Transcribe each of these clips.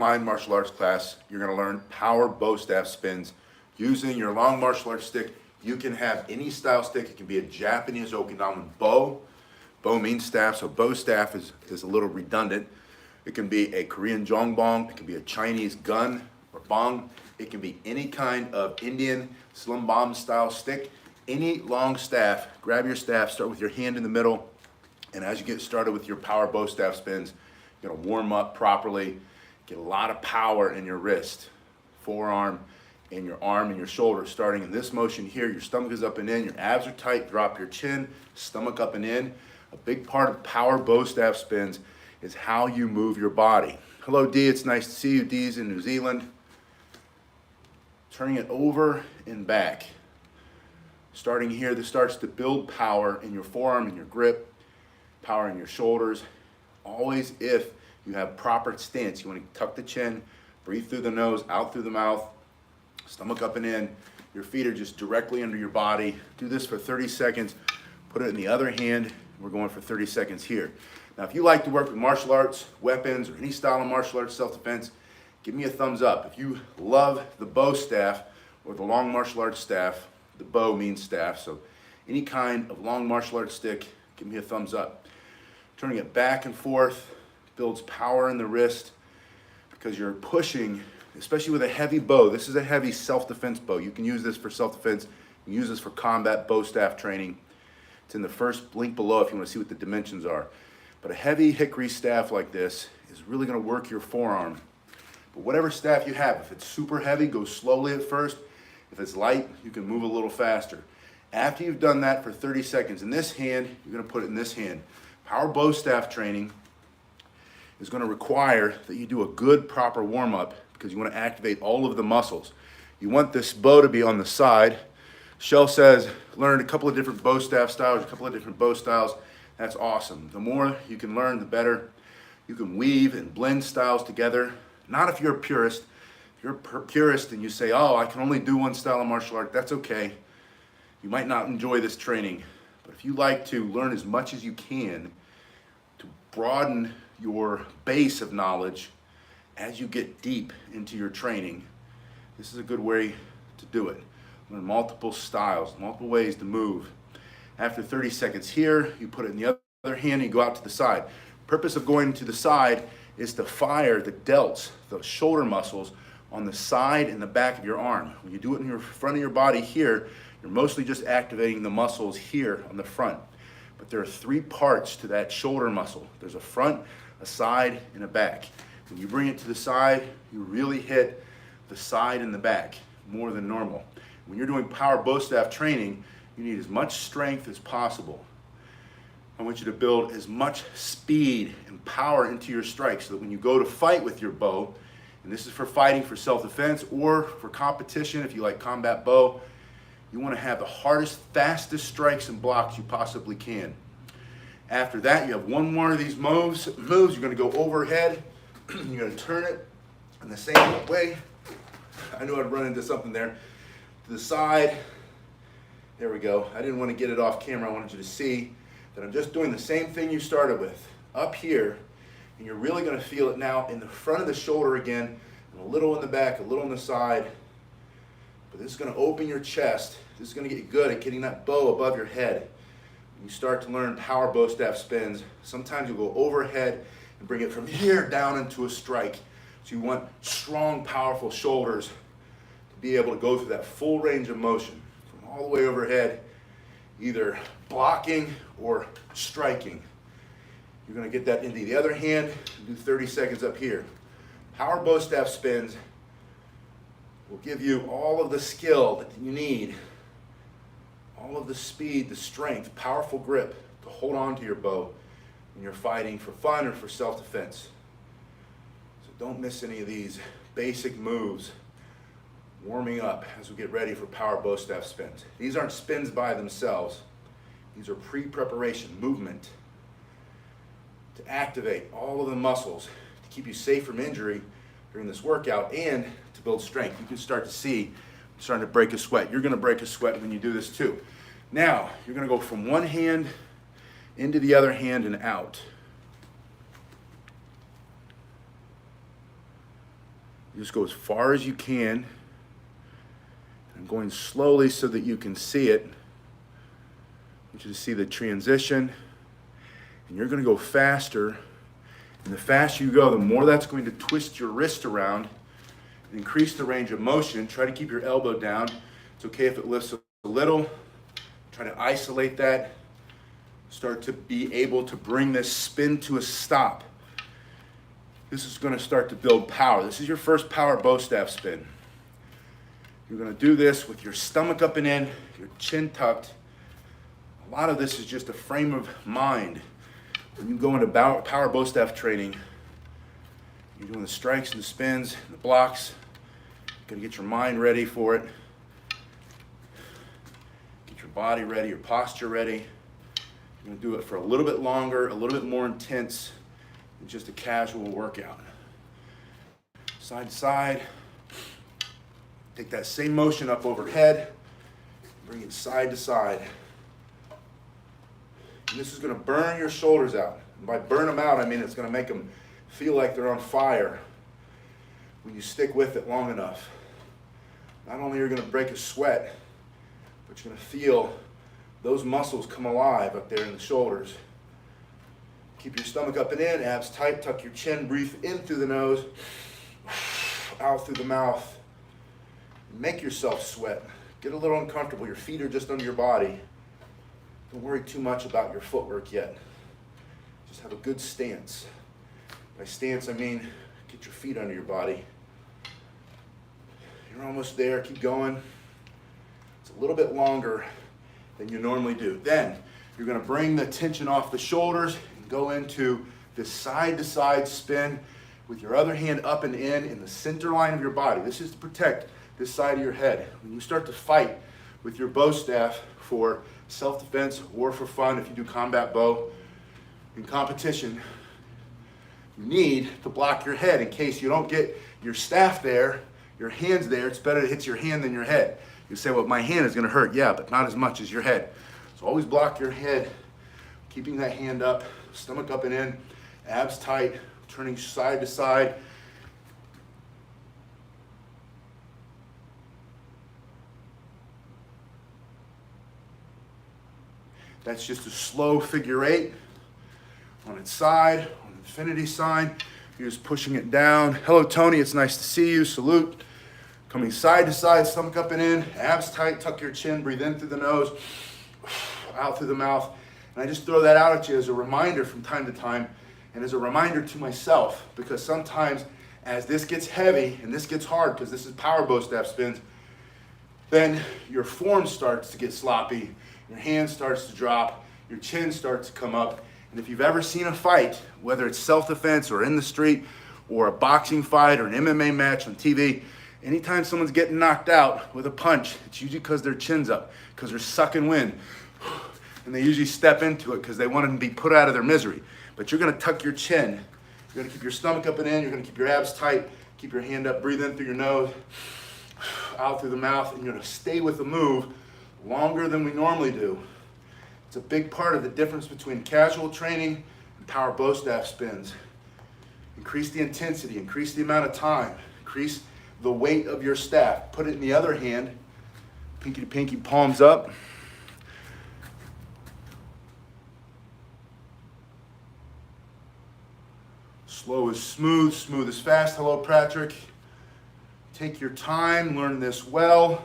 online martial arts class, you're going to learn power bow staff spins using your long martial arts stick. You can have any style stick. It can be a Japanese Okinawan Bo. Bo means staff, so bow staff is a little redundant. It can be a Korean jongbong. It can be a Chinese gun or bong. It can be any kind of Indian slim bomb style stick. Any long staff, grab your staff, start with your hand in the middle, and as you get started with your power bow staff spins, you're gonna warm up properly, get a lot of power in your wrist, forearm, and your arm and your shoulder. Starting in this motion here, your stomach is up and in, your abs are tight, drop your chin, stomach up and in. A big part of power bow staff spins is how you move your body. Hello D, it's nice to see you. D's in New Zealand. Turning it over and back. Starting here, this starts to build power in your forearm and your grip, power in your shoulders. Always if you have proper stance, you want to tuck the chin, breathe through the nose, out through the mouth, stomach up and in. Your feet are just directly under your body. Do this for 30 seconds. Put it in the other hand. We're going for 30 seconds here. Now, if you like to work with martial arts, weapons, or any style of martial arts self-defense, give me a thumbs up. If you love the bow staff or the long martial arts staff, the bow means staff, so any kind of long martial arts stick, give me a thumbs up. Turning it back and forth builds power in the wrist because you're pushing, especially with a heavy bow. This is a heavy self-defense bow. You can use this for self-defense. You can use this for combat bow staff training. It's in the first link below if you want to see what the dimensions are. But a heavy hickory staff like this is really going to work your forearm. But whatever staff you have, if it's super heavy, go slowly at first. If it's light, you can move a little faster. After you've done that for 30 seconds in this hand, you're going to put it in this hand. Power bow staff training is going to require that you do a good, proper warm-up because you want to activate all of the muscles. You want this bow to be on the side. Shell says, learn a couple of different bow staff styles, a couple of different bow styles. That's awesome. The more you can learn, the better. You can weave and blend styles together. Not if you're a purist. If you're a purist and you say, oh, I can only do one style of martial art, that's okay. You might not enjoy this training. But if you like to learn as much as you can to broaden your base of knowledge as you get deep into your training, this is a good way to do it. Learn multiple styles, multiple ways to move. After 30 seconds here, you put it in the other hand and you go out to the side. Purpose of going to the side is to fire the delts, the shoulder muscles on the side and the back of your arm. When you do it in your front of your body here, you're mostly just activating the muscles here on the front. But there are three parts to that shoulder muscle. There's a front, a side, and a back. When you bring it to the side, you really hit the side and the back more than normal. When you're doing power bow staff training, you need as much strength as possible. I want you to build as much speed and power into your strike so that when you go to fight with your bow, and this is for fighting for self-defense or for competition if you like combat bow, you want to have the hardest, fastest strikes and blocks you possibly can. After that, you have one more of these moves. You're going to go overhead. You're going to turn it in the same way. I knew I'd run into something there. To the side. There we go. I didn't want to get it off camera. I wanted you to see that I'm just doing the same thing you started with up here, and you're really going to feel it now in the front of the shoulder again, and a little in the back, a little on the side. But this is going to open your chest. This is going to get you good at getting that bow above your head. When you start to learn power bow staff spins, sometimes you'll go overhead and bring it from here down into a strike. So you want strong, powerful shoulders to be able to go through that full range of motion from all the way overhead, either blocking or striking. You're going to get that into the other hand and do 30 seconds up here. Power bow staff spins will give you all of the skill that you need, all of the speed, the strength, powerful grip to hold on to your bow when you're fighting for fun or for self-defense. So don't miss any of these basic moves warming up as we get ready for power bow staff spins. These aren't spins by themselves. These are pre-preparation movement to activate all of the muscles to keep you safe from injury during this workout and to build strength. You can start to see I'm starting to break a sweat. You're going to break a sweat when you do this too. Now, you're going to go from one hand into the other hand and out. You just go as far as you can. I'm going slowly so that you can see it. I want you to see the transition. And you're going to go faster. And the faster you go, the more that's going to twist your wrist around and increase the range of motion. Try to keep your elbow down. It's okay if it lifts a little. Try to isolate that. Start to be able to bring this spin to a stop. This is going to start to build power. This is your first power bow staff spin. You're going to do this with your stomach up and in, your chin tucked. A lot of this is just a frame of mind. When you go into power bow staff training, you're doing the strikes and the spins and the blocks. You're going to get your mind ready for it. Get your body ready, your posture ready. You're going to do it for a little bit longer, a little bit more intense than just a casual workout. Side to side. Take that same motion up overhead. Bring it side to side. And this is going to burn your shoulders out. And by burn them out, I mean it's going to make them feel like they're on fire when you stick with it long enough. Not only are you going to break a sweat, but you're going to feel those muscles come alive up there in the shoulders. Keep your stomach up and in, abs tight, tuck your chin, breathe in through the nose, out through the mouth. Make yourself sweat. Get a little uncomfortable. Your feet are just under your body. Don't worry too much about your footwork yet. Just have a good stance. By stance, I mean get your feet under your body. You're almost there. Keep going. It's a little bit longer than you normally do. Then you're going to bring the tension off the shoulders and go into this side-to-side spin with your other hand up and in the center line of your body. This is to protect this side of your head. When you start to fight with your bow staff for self-defense or for fun, if you do combat bow in competition, you need to block your head in case you don't get your staff there, your hands there. It's better to hit your hand than your head. You say, well, my hand is going to hurt. Yeah, but not as much as your head. So always block your head, keeping that hand up, stomach up and in, abs tight, turning side to side. That's just a slow figure eight on its side, on the infinity sign. You're just pushing it down. Hello, Tony. It's nice to see you. Salute. Coming side to side, stomach up and in, abs tight, tuck your chin, breathe in through the nose, out through the mouth. And I just throw that out at you as a reminder from time to time and as a reminder to myself, because sometimes as this gets heavy and this gets hard, because this is power bow staff spins, then your form starts to get sloppy, your hand starts to drop, your chin starts to come up. And if you've ever seen a fight, whether it's self-defense or in the street or a boxing fight or an MMA match on TV, anytime someone's getting knocked out with a punch, it's usually because their chin's up, because they're sucking wind. And they usually step into it because they want to be put out of their misery. But you're going to tuck your chin. You're going to keep your stomach up and in. You're going to keep your abs tight. Keep your hand up. Breathe in through your nose, out through the mouth. And you're going to stay with the move longer than we normally do. It's a big part of the difference between casual training and power bow staff spins. Increase the intensity. Increase the amount of time. Increase the weight of your staff. Put it in the other hand. Pinky to pinky, palms up. Slow is smooth, smooth is fast. Hello, Patrick. Take your time, learn this well.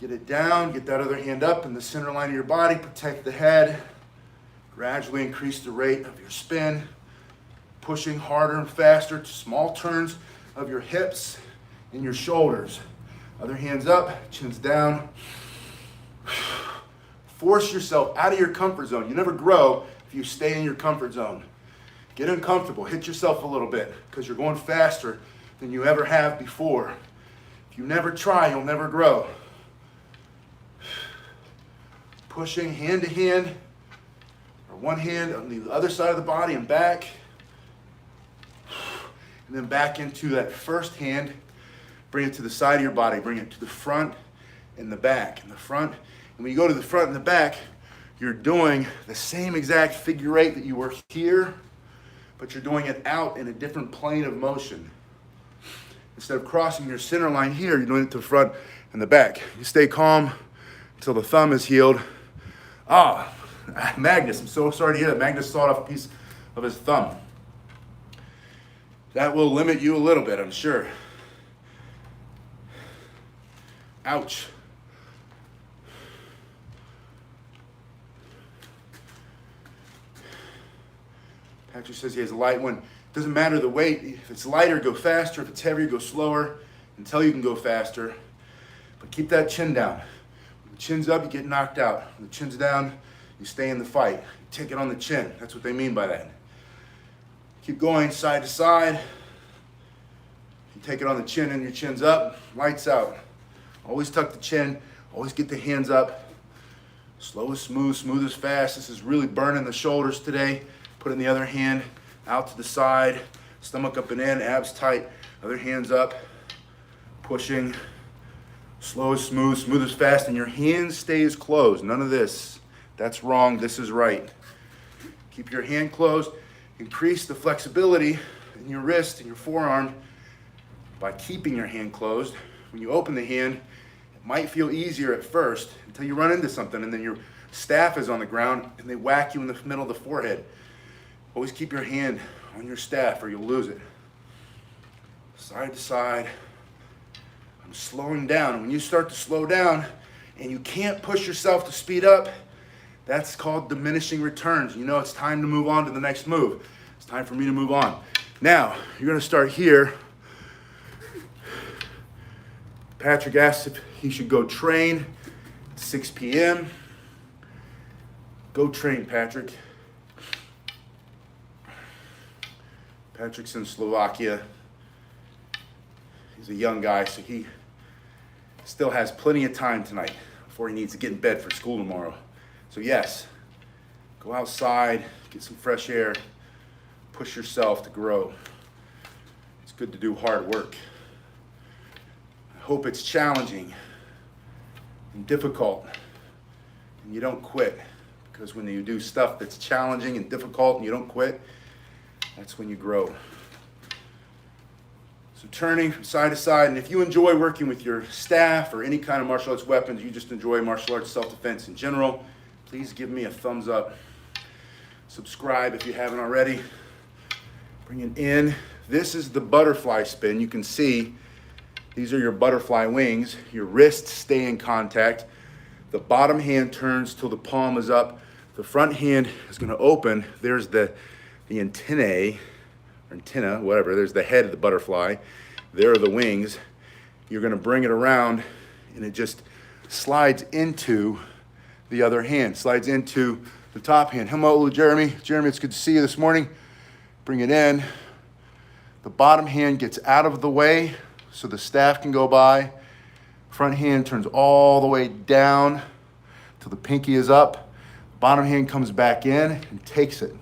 Get it down, get that other hand up in the center line of your body, protect the head. Gradually increase the rate of your spin, pushing harder and faster to small turns of your hips and your shoulders. Other hands up, chins down. Force yourself out of your comfort zone. You never grow if you stay in your comfort zone. Get uncomfortable, hit yourself a little bit, because you're going faster than you ever have before. If you never try, you'll never grow. Pushing hand to hand, or one hand on the other side of the body and back. And then back into that first hand. Bring it to the side of your body. Bring it to the front and the back. And the front. And when you go to the front and the back, you're doing the same exact figure eight that you were here, but you're doing it out in a different plane of motion. Instead of crossing your center line here, you're doing it to the front and the back. You stay calm until the thumb is healed. Ah, Magnus, I'm so sorry to hear that. Magnus sawed off a piece of his thumb. That will limit you a little bit, I'm sure. Ouch. Patrick says he has a light one. Doesn't matter the weight. If it's lighter, go faster. If it's heavier, go slower until you can go faster. But keep that chin down. When the chin's up, you get knocked out. When the chin's down, you stay in the fight. You take it on the chin. That's what they mean by that. Keep going side to side. You take it on the chin and your chin's up. Lights out. Always tuck the chin. Always get the hands up. Slow is smooth, smooth is fast. This is really burning the shoulders today. Put it in the other hand, out to the side, stomach up and in, abs tight, other hands up, pushing. Slow is smooth, smooth is fast, and your hand stays closed. None of this. That's wrong, this is right. Keep your hand closed. Increase the flexibility in your wrist and your forearm by keeping your hand closed. When you open the hand, it might feel easier at first until you run into something and then your staff is on the ground and they whack you in the middle of the forehead. Always keep your hand on your staff or you'll lose it. Side to side. I'm slowing down. And when you start to slow down and you can't push yourself to speed up, that's called diminishing returns. You know it's time to move on to the next move. It's time for me to move on. Now, you're going to start here. Patrick asked if he should go train at 6 p.m. Go train, Patrick. Patrick's in Slovakia. He's a young guy, so he still has plenty of time tonight before he needs to get in bed for school tomorrow. So yes, go outside, get some fresh air, push yourself to grow. It's good to do hard work. I hope it's challenging and difficult and you don't quit, because when you do stuff that's challenging and difficult and you don't quit, that's when you grow. So turning from side to side, and if you enjoy working with your staff or any kind of martial arts weapons, you just enjoy martial arts self-defense in general, please give me a thumbs up. Subscribe if you haven't already. Bring it in. This is the butterfly spin. You can see these are your butterfly wings. Your wrists stay in contact. The bottom hand turns till the palm is up. The front hand is going to open. There's the antennae, or antenna, whatever. There's the head of the butterfly. There are the wings. You're going to bring it around, and it just slides into the other hand, slides into the top hand. Hello, Jeremy. Jeremy, it's good to see you this morning. Bring it in. The bottom hand gets out of the way so the staff can go by. Front hand turns all the way down till the pinky is up. Bottom hand comes back in and takes it.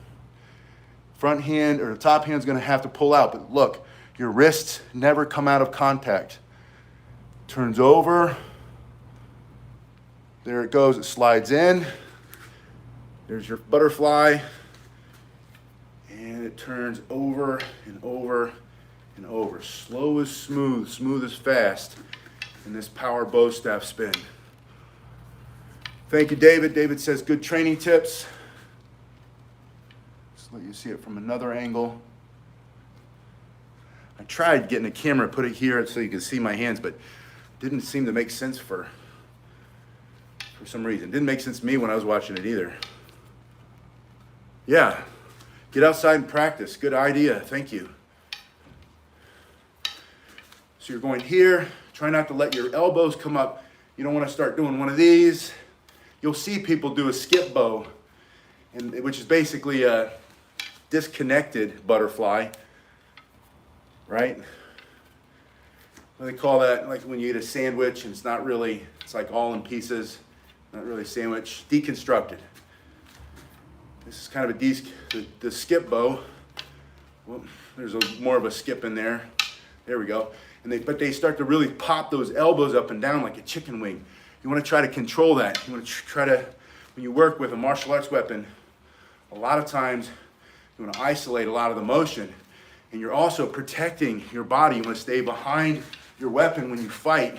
Front hand or the top hand is going to have to pull out, but look, your wrists never come out of contact. Turns over. There it goes, it slides in. There's your butterfly. And it turns over and over and over. Slow is smooth, smooth is fast in this power bow staff spin. Thank you, David. David says good training tips. Just let you see it from another angle. I tried getting a camera, put it here so you can see my hands, but it didn't seem to make sense for some reason. It didn't make sense to me when I was watching it either. Yeah, get outside and practice. Good idea. Thank you. So you're going here. Try not to let your elbows come up. You don't want to start doing one of these. You'll see people do a skip bow, which is basically a disconnected butterfly, right? What do they call that? Like when you eat a sandwich and it's not really, it's like all in pieces, not really a sandwich, deconstructed. This is kind of the skip bow. Well, there's more of a skip in there. There we go. But they start to really pop those elbows up and down like a chicken wing. You want to try to control that. You want to try to, when you work with a martial arts weapon, a lot of times you want to isolate a lot of the motion And you're also protecting your body. You want to stay behind your weapon when you fight,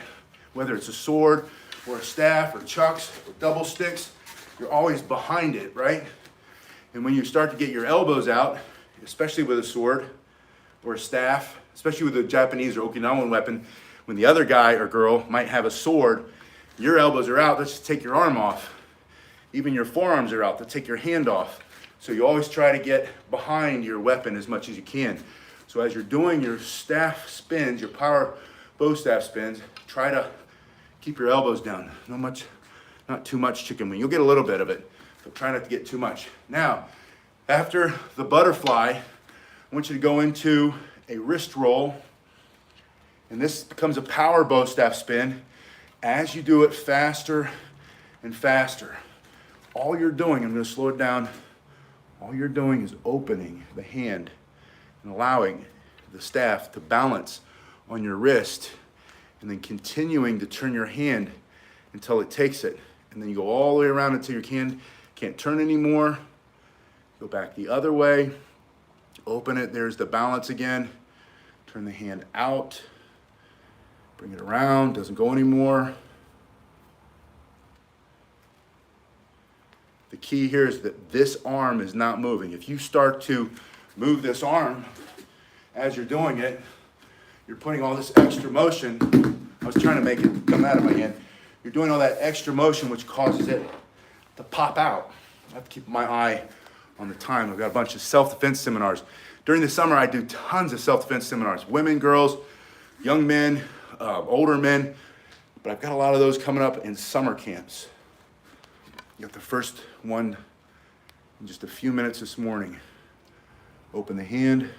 whether it's a sword or a staff or chucks or double sticks. You're always behind it, right? And when you start to get your elbows out, especially with a sword or a staff, especially with a Japanese or Okinawan weapon, when the other guy or girl might have a sword, your elbows are out, let's just take your arm off. Even your forearms are out, let's take your hand off. So you always try to get behind your weapon as much as you can. So as you're doing your staff spins, your power bow staff spins, try to keep your elbows down. Not too much chicken wing. You'll get a little bit of it, but try not to get too much. Now, after the butterfly, I want you to go into a wrist roll, and this becomes a power bow staff spin. As you do it faster and faster, all you're doing, I'm going to slow it down, all you're doing is opening the hand and allowing the staff to balance on your wrist, and then continuing to turn your hand until it takes it. And then you go all the way around until your hand can't turn anymore. Go back the other way, open it, there's the balance again. Turn the hand out, bring it around, doesn't go anymore. The key here is that this arm is not moving. If you start to move this arm as you're doing it, you're putting all this extra motion. I was trying to make it come out of my hand. You're doing all that extra motion, which causes it to pop out. I have to keep my eye on the time. I've got a bunch of self-defense seminars. During the summer, I do tons of self-defense seminars. Women, girls, young men, older men. But I've got a lot of those coming up in summer camps. You got the first one in just a few minutes this morning. Open the hand.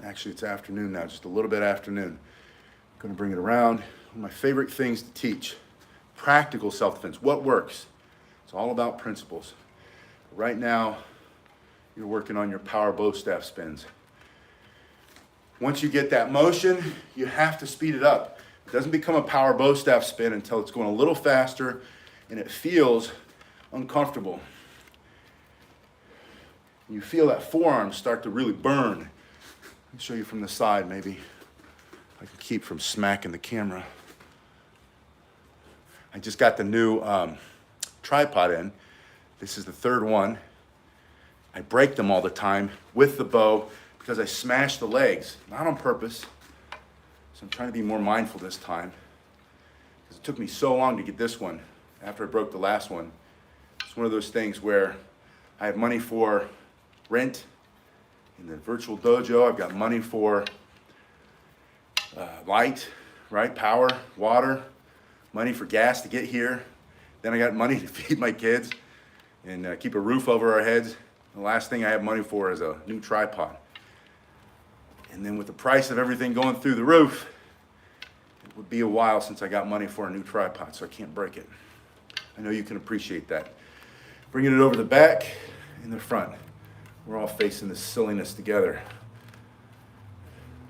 Actually, it's afternoon now, just a little bit afternoon. I'm going to bring it around. One of my favorite things to teach, practical self-defense. What works? It's all about principles. Right now, you're working on your power bow staff spins. Once you get that motion, you have to speed it up. It doesn't become a power bow staff spin until it's going a little faster and it feels uncomfortable. You feel that forearm start to really burn. Let me show you from the side, maybe. I can keep from smacking the camera. I just got the new tripod in. This is the third one. I break them all the time with the bow because I smash the legs, not on purpose. So I'm trying to be more mindful this time. Because it took me so long to get this one after I broke the last one. It's one of those things where I have money for rent in the virtual dojo. I've got money for light, right? Power, water, money for gas to get here. Then I got money to feed my kids and keep a roof over our heads. The last thing I have money for is a new tripod. And then with the price of everything going through the roof, it would be a while since I got money for a new tripod, so I can't break it. I know you can appreciate that. Bringing it over the back and the front. We're all facing this silliness together.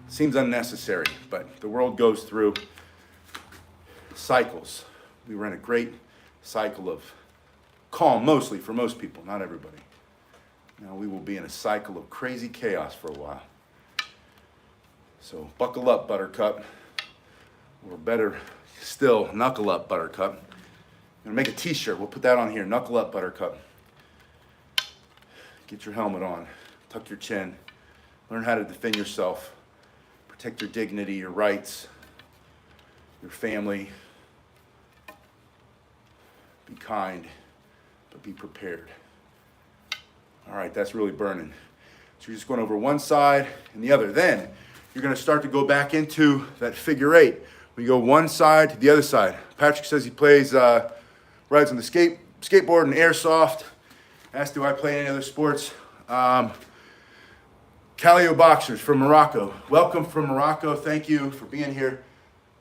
Seems unnecessary, but the world goes through cycles. We were in a great cycle of calm, mostly for most people, not everybody. Now we will be in a cycle of crazy chaos for a while. So buckle up, Buttercup. Or better still, knuckle up, Buttercup. I'm gonna make a t-shirt. We'll put that on here. Knuckle up, Buttercup. Get your helmet on. Tuck your chin. Learn how to defend yourself. Protect your dignity, your rights, your family. Be kind, but be prepared. All right, that's really burning. So you're just going over one side and the other. Then you're going to start to go back into that figure eight. We go one side to the other side. Patrick says he rides on the skateboard and airsoft. Asked, do I play any other sports? Calio Boxers from Morocco. Welcome from Morocco. Thank you for being here.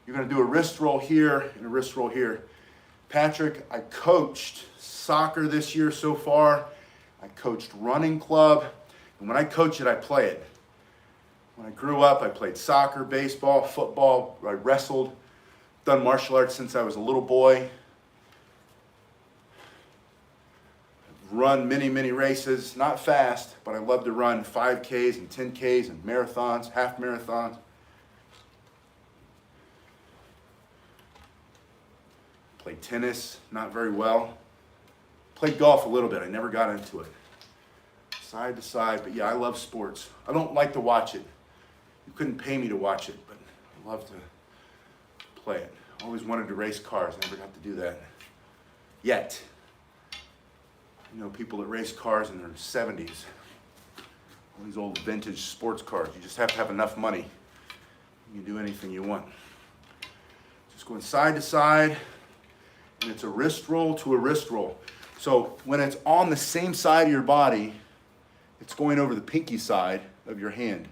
You're going to do a wrist roll here and a wrist roll here. Patrick, I coached soccer this year so far. I coached running club. And when I coach it, I play it. When I grew up, I played soccer, baseball, football. I wrestled. Done martial arts since I was a little boy. run many races, not fast, but I love to run 5Ks and 10Ks and marathons, half marathons. Played tennis, not very well. Played golf a little bit, I never got into it. Side to side, but yeah, I love sports. I don't like to watch it. You couldn't pay me to watch it, but I love to play it. I always wanted to race cars, I never got to do that. Yet. You know, people that race cars in their 70s. All these old vintage sports cars. You just have to have enough money. You can do anything you want. Just going side to side, and it's a wrist roll to a wrist roll. So when it's on the same side of your body, it's going over the pinky side of your hand.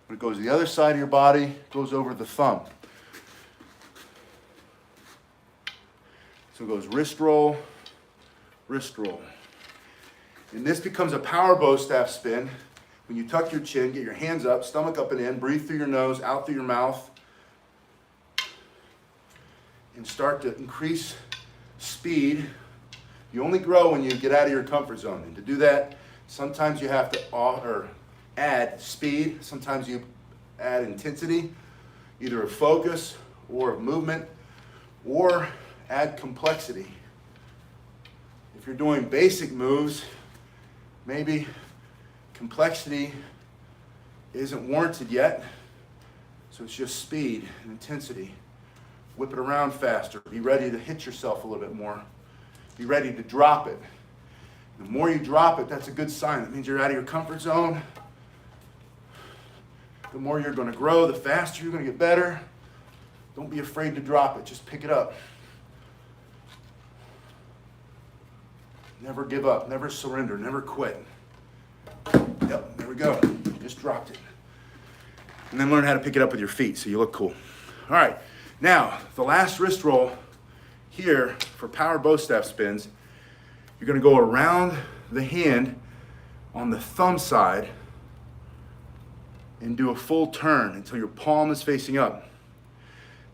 When it goes to the other side of your body, it goes over the thumb. So it goes wrist roll, wrist roll. And this becomes a power bow staff spin. When you tuck your chin, get your hands up, stomach up and in, breathe through your nose, out through your mouth, and start to increase speed. You only grow when you get out of your comfort zone. And to do that, sometimes you have to add speed, sometimes you add intensity, either of focus or of movement, or add complexity. If you're doing basic moves, maybe complexity isn't warranted yet, so it's just speed and intensity. Whip it around faster. Be ready to hit yourself a little bit more. Be ready to drop it. The more you drop it, that's a good sign. That means you're out of your comfort zone. The more you're going to grow, the faster you're going to get better. Don't be afraid to drop it. Just pick it up. Never give up, never surrender, never quit. Yep, there we go. Just dropped it. And then learn how to pick it up with your feet so you look cool. All right, now the last wrist roll here for power bow staff spins, you're gonna go around the hand on the thumb side and do a full turn until your palm is facing up.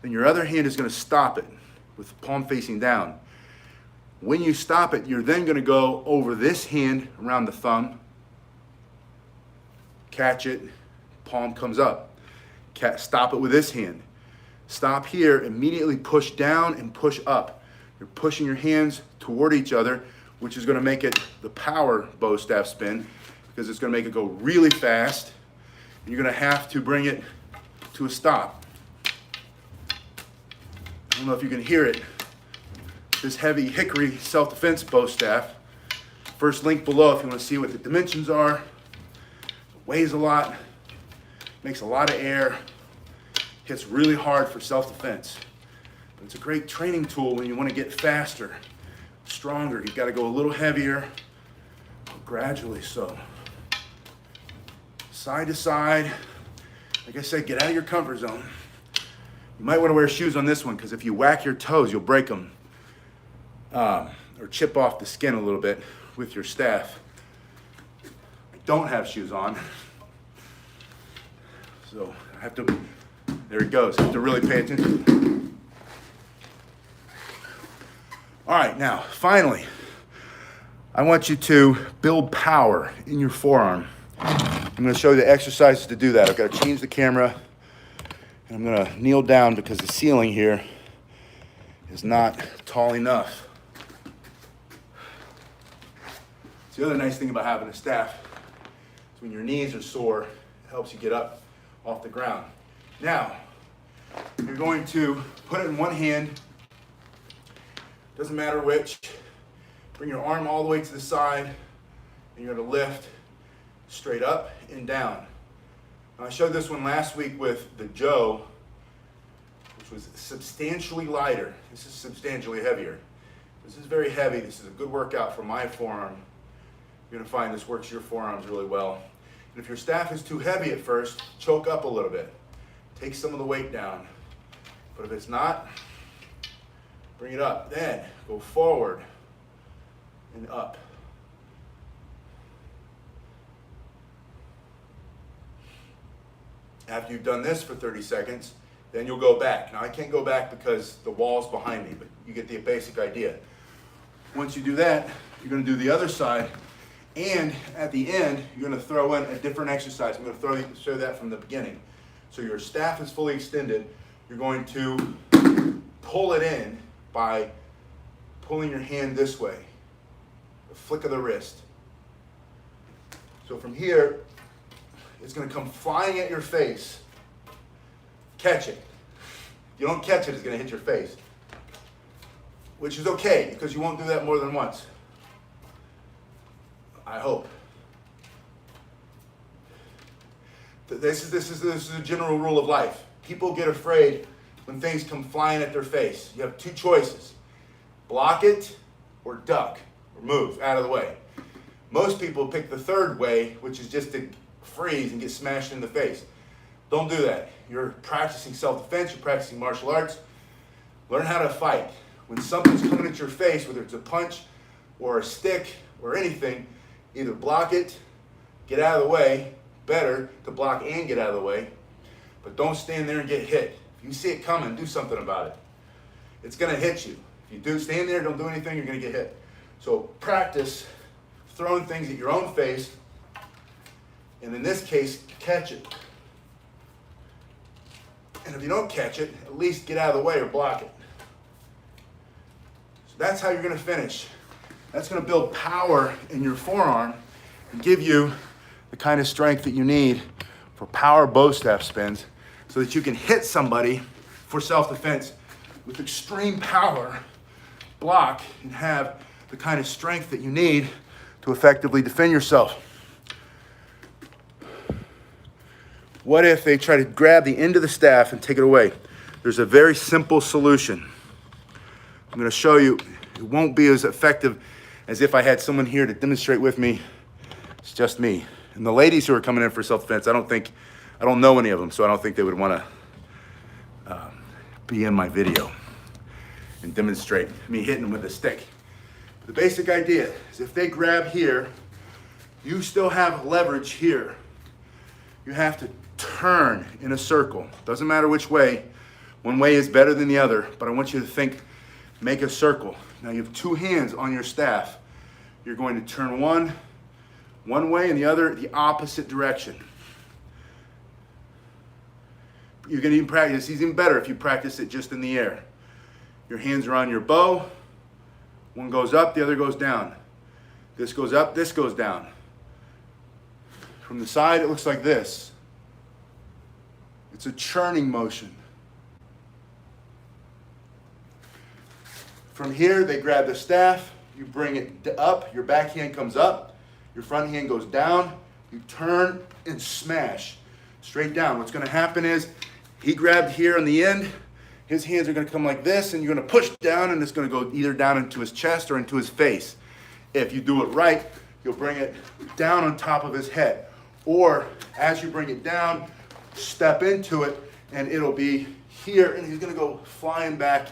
Then your other hand is gonna stop it with the palm facing down. When you stop it, you're then going to go over this hand around the thumb, catch it, palm comes up. Stop it with this hand. Stop here, immediately push down and push up. You're pushing your hands toward each other, which is going to make it the power bow staff spin, because it's going to make it go really fast. And you're going to have to bring it to a stop. I don't know if you can hear it. This heavy hickory self-defense bow staff. First link below if you want to see what the dimensions are. It weighs a lot, makes a lot of air, hits really hard for self-defense. But it's a great training tool when you want to get faster, stronger. You've got to go a little heavier, gradually so. Side to side. Like I said, get out of your comfort zone. You might want to wear shoes on this one, because if you whack your toes, you'll break them. Or chip off the skin a little bit with your staff. I don't have shoes on, so I have to, there it goes, I have to really pay attention. All right, now, finally, I want you to build power in your forearm. I'm going to show you the exercises to do that. I've got to change the camera, and I'm going to kneel down because the ceiling here is not tall enough. The other nice thing about having a staff is when your knees are sore, it helps you get up off the ground. Now, you're going to put it in one hand, doesn't matter which. Bring your arm all the way to the side, and you're going to lift straight up and down. Now, I showed this one last week with the Joe, which was substantially lighter. This is substantially heavier. This is very heavy. This is a good workout for my forearm. You're going to find this works your forearms really well. And if your staff is too heavy at first, choke up a little bit. Take some of the weight down. But if it's not, bring it up. Then go forward and up. After you've done this for 30 seconds, then you'll go back. Now I can't go back because the wall's behind me, but you get the basic idea. Once you do that, you're going to do the other side, and at the end, you're going to throw in a different exercise. I'm going to show that from the beginning. So your staff is fully extended. You're going to pull it in by pulling your hand this way, a flick of the wrist. So from here, it's going to come flying at your face. Catch it. If you don't catch it, it's going to hit your face, which is okay because you won't do that more than once. I hope. This is a general rule of life. People get afraid when things come flying at their face. You have two choices: block it or duck or move out of the way. Most people pick the third way, which is just to freeze and get smashed in the face. Don't do that. You're practicing self-defense, you're practicing martial arts. Learn how to fight. When something's coming at your face, whether it's a punch or a stick or anything, either block it, get out of the way. Better to block and get out of the way, but don't stand there and get hit. If you see it coming, do something about it. It's going to hit you. If you do stand there, don't do anything, you're going to get hit. So practice throwing things at your own face, and in this case, catch it. And if you don't catch it, at least get out of the way or block it. So that's how you're going to finish. That's going to build power in your forearm and give you the kind of strength that you need for power bow staff spins so that you can hit somebody for self-defense with extreme power, block, and have the kind of strength that you need to effectively defend yourself. What if they try to grab the end of the staff and take it away? There's a very simple solution. I'm going to show you. It won't be as effective as if I had someone here to demonstrate with me. It's just me. And the ladies who are coming in for self-defense, I don't know any of them, so I don't think they would want to be in my video and demonstrate me hitting them with a stick. The basic idea is if they grab here, you still have leverage here. You have to turn in a circle. Doesn't matter which way. One way is better than the other, but I want you to think, make a circle. Now you have two hands on your staff. You're going to turn one way and the other the opposite direction. You can even practice, it's even better if you practice it just in the air. Your hands are on your bow. One goes up, the other goes down. This goes up, this goes down. From the side, it looks like this. It's a churning motion. From here, they grab the staff, you bring it up, your back hand comes up, your front hand goes down, you turn and smash straight down. What's going to happen is he grabbed here on the end, his hands are going to come like this, and you're going to push down, and it's going to go either down into his chest or into his face. If you do it right, you'll bring it down on top of his head. Or as you bring it down, step into it, and it'll be here, and he's going to go flying back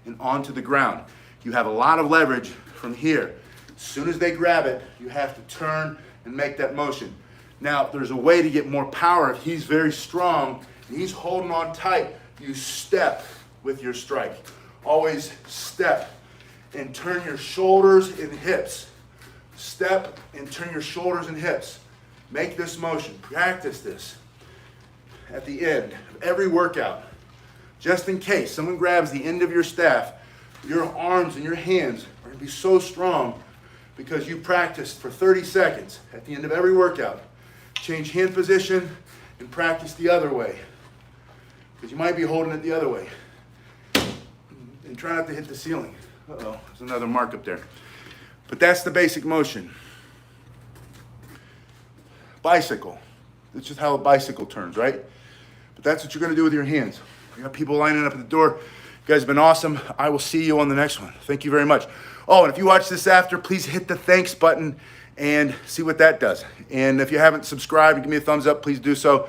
and onto the ground. You have a lot of leverage from here. As soon as they grab it, you have to turn and make that motion. Now, there's a way to get more power. If he's very strong and he's holding on tight, you step with your strike. Always step and turn your shoulders and hips. Step and turn your shoulders and hips. Make this motion. Practice this at the end of every workout. Just in case someone grabs the end of your staff, your arms and your hands are going to be so strong because you practiced for 30 seconds at the end of every workout. Change hand position and practice the other way, because you might be holding it the other way. And try not to hit the ceiling. Uh-oh, there's another mark up there. But that's the basic motion. Bicycle. That's just how a bicycle turns, right? But that's what you're going to do with your hands. You got people lining up at the door. You guys have been awesome. I will see you on the next one. Thank you very much. Oh, and if you watch this after, please hit the thanks button and see what that does. And if you haven't subscribed and give me a thumbs up, please do so.